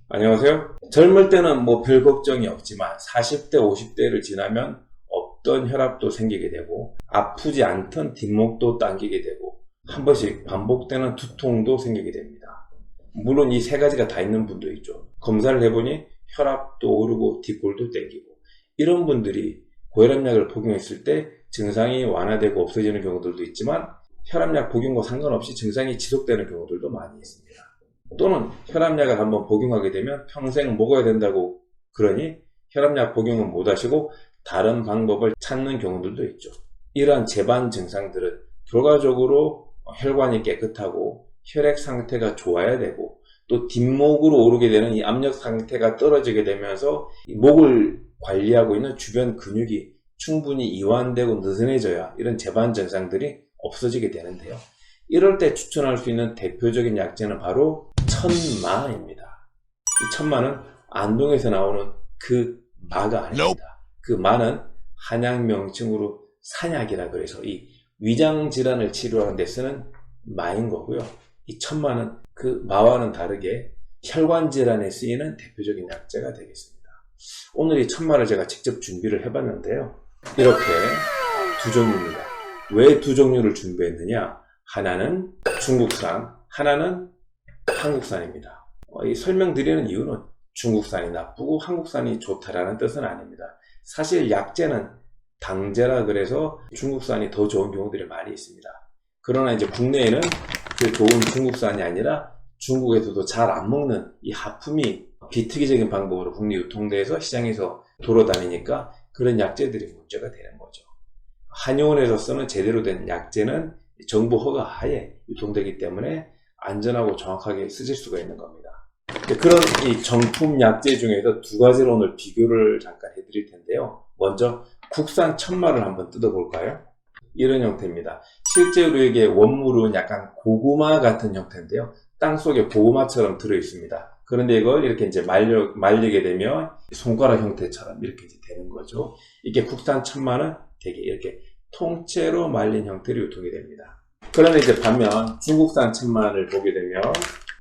안녕하세요. 젊을 때는 별 걱정이 없지만 40대, 50대를 지나면 없던 혈압도 생기게 되고 아프지 않던 뒷목도 당기게 되고 한 번씩 반복되는 두통도 생기게 됩니다. 물론 이 세 가지가 다 있는 분도 있죠. 검사를 해보니 혈압도 오르고 뒷골도 땡기고 이런 분들이 고혈압약을 복용했을 때 증상이 완화되고 없어지는 경우들도 있지만 혈압약 복용과 상관없이 증상이 지속되는 경우들도 많이 있습니다. 또는 혈압약을 한번 복용하게 되면 평생 먹어야 된다고 그러니 혈압약 복용은 못 하시고 다른 방법을 찾는 경우들도 있죠. 이러한 재반 증상들은 결과적으로 혈관이 깨끗하고 혈액 상태가 좋아야 되고 또 뒷목으로 오르게 되는 이 압력 상태가 떨어지게 되면서 목을 관리하고 있는 주변 근육이 충분히 이완되고 느슨해져야 이런 재반 증상들이 없어지게 되는데요. 이럴 때 추천할 수 있는 대표적인 약재는 바로 천마입니다. 이 천마는 안동에서 나오는 그 마가 아닙니다. 그 마는 한약 명칭으로 산약이라 그래서 이 위장 질환을 치료하는 데 쓰는 마인 거고요. 이 천마는 그 마와는 다르게 혈관 질환에 쓰이는 대표적인 약재가 되겠습니다. 오늘 이 천마를 제가 직접 준비를 해봤는데요. 이렇게 두 종류입니다. 왜 두 종류를 준비했느냐? 하나는 중국산, 하나는 한국산입니다. 이 설명드리는 이유는 중국산이 나쁘고 한국산이 좋다라는 뜻은 아닙니다. 사실 약재는 당제라 그래서 중국산이 더 좋은 경우들이 많이 있습니다. 그러나 이제 국내에는 그 좋은 중국산이 아니라 중국에서도 잘 안 먹는 이 하품이 비특이적인 방법으로 국내 유통돼서 시장에서 돌아다니니까 그런 약재들이 문제가 되는 거죠. 한의원에서 쓰는 제대로 된 약재는 정부 허가 하에 유통되기 때문에 안전하고 정확하게 쓰실 수가 있는 겁니다. 그런 이 정품 약재 중에서 두 가지로 오늘 비교를 잠깐 해드릴 텐데요. 먼저 국산 천마를 한번 뜯어볼까요? 이런 형태입니다. 실제로 이게 원물은 약간 고구마 같은 형태인데요. 땅속에 고구마처럼 들어있습니다. 그런데 이걸 이렇게 이제 말리게 되면 손가락 형태처럼 이렇게 이제 되는 거죠. 이게 국산 천마는 되게 이렇게 통째로 말린 형태로 유통이 됩니다. 그런데 이제 반면 중국산 천마를 보게 되면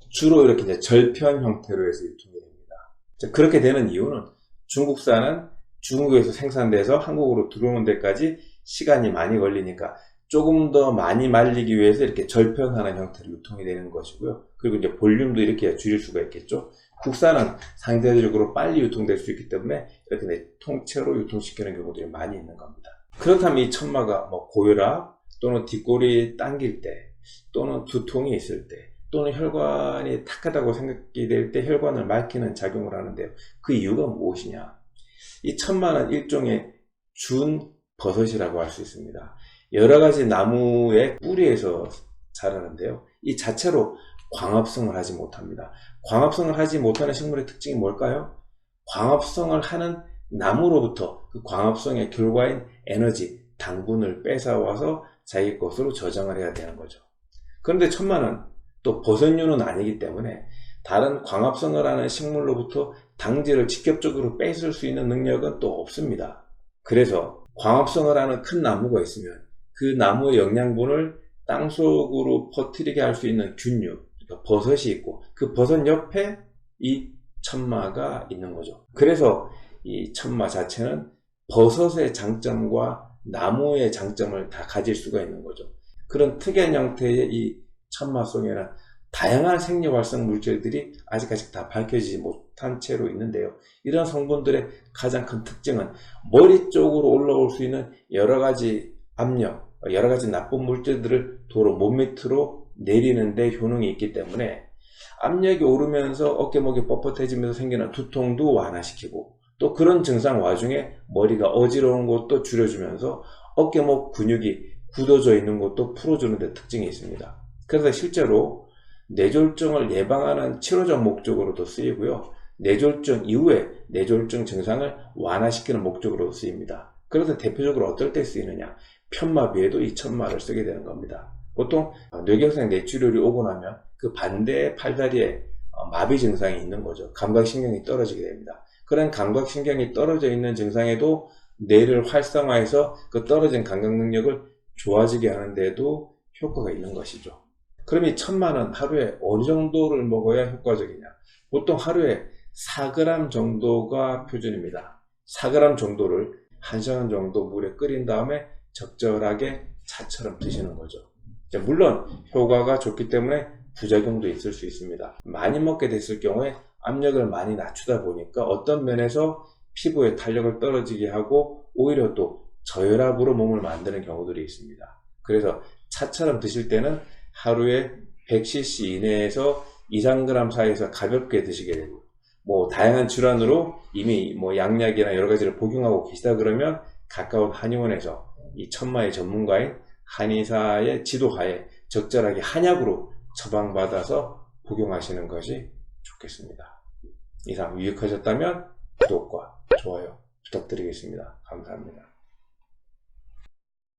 주로 이렇게 이제 절편 형태로 해서 유통이 됩니다. 그렇게 되는 이유는 중국산은 중국에서 생산돼서 한국으로 들어오는 데까지 시간이 많이 걸리니까 조금 더 많이 말리기 위해서 이렇게 절편하는 형태로 유통이 되는 것이고요. 그리고 이제 볼륨도 이렇게 줄일 수가 있겠죠. 국산은 상대적으로 빨리 유통될 수 있기 때문에 이렇게 통째로 유통시키는 경우들이 많이 있는 겁니다. 그렇다면 이 천마가 고혈압 또는 뒷골이 당길 때 또는 두통이 있을 때 또는 혈관이 탁하다고 생각이 될 때 혈관을 막히는 작용을 하는데요. 그 이유가 무엇이냐? 이 천마는 일종의 준버섯이라고 할 수 있습니다. 여러가지 나무의 뿌리에서 자라는데요. 이 자체로 광합성을 하지 못합니다. 광합성을 하지 못하는 식물의 특징이 뭘까요? 광합성을 하는 나무로부터 그 광합성의 결과인 에너지, 당분을 뺏어와서 자기 것으로 저장을 해야 되는 거죠. 그런데 천마는 또 버섯류는 아니기 때문에 다른 광합성을 하는 식물로부터 당질을 직접적으로 뺏을 수 있는 능력은 또 없습니다. 그래서 광합성을 하는 큰 나무가 있으면 그 나무의 영양분을 땅속으로 퍼뜨리게 할 수 있는 균류, 그러니까 버섯이 있고 그 버섯 옆에 이 천마가 있는 거죠. 그래서 이 천마 자체는 버섯의 장점과 나무의 장점을 다 가질 수가 있는 거죠. 그런 특이한 형태의 이 천마 속에는 다양한 생리활성 물질들이 아직까지 다 밝혀지지 못한 채로 있는데요. 이런 성분들의 가장 큰 특징은 머리 쪽으로 올라올 수 있는 여러가지 압력, 여러가지 나쁜 물질들을 도로 몸 밑으로 내리는 데 효능이 있기 때문에 압력이 오르면서 어깨목이 뻣뻣해지면서 생기는 두통도 완화시키고 또 그런 증상 와중에 머리가 어지러운 것도 줄여주면서 어깨목 근육이 굳어져 있는 것도 풀어주는 데 특징이 있습니다. 그래서 실제로 뇌졸중을 예방하는 치료적 목적으로도 쓰이고요. 뇌졸중 이후에 뇌졸중 증상을 완화시키는 목적으로도 쓰입니다. 그래서 대표적으로 어떨 때 쓰이느냐? 편마비에도 이 천마를 쓰게 되는 겁니다. 보통 뇌경색 뇌출혈이 오고 나면 그 반대 팔다리에 마비 증상이 있는 거죠. 감각신경이 떨어지게 됩니다. 그런 감각신경이 떨어져 있는 증상에도 뇌를 활성화해서 그 떨어진 감각 능력을 좋아지게 하는데도 효과가 있는 것이죠. 그럼 이 천마는 하루에 어느 정도를 먹어야 효과적이냐? 보통 하루에 4g 정도가 표준입니다. 4g 정도를 1시간 정도 물에 끓인 다음에 적절하게 차처럼 드시는 거죠. 물론 효과가 좋기 때문에 부작용도 있을 수 있습니다. 많이 먹게 됐을 경우에 압력을 많이 낮추다 보니까 어떤 면에서 피부에 탄력을 떨어지게 하고 오히려 또 저혈압으로 몸을 만드는 경우들이 있습니다. 그래서 차처럼 드실 때는 하루에 100cc 이내에서 2~3g 사이에서 가볍게 드시게 되고, 다양한 질환으로 이미 양약이나 여러 가지를 복용하고 계시다 그러면 가까운 한의원에서 이 천마의 전문가인 한의사의 지도하에 적절하게 한약으로 처방받아서 복용하시는 것이 좋겠습니다. 이상 유익하셨다면 구독과 좋아요 부탁드리겠습니다. 감사합니다.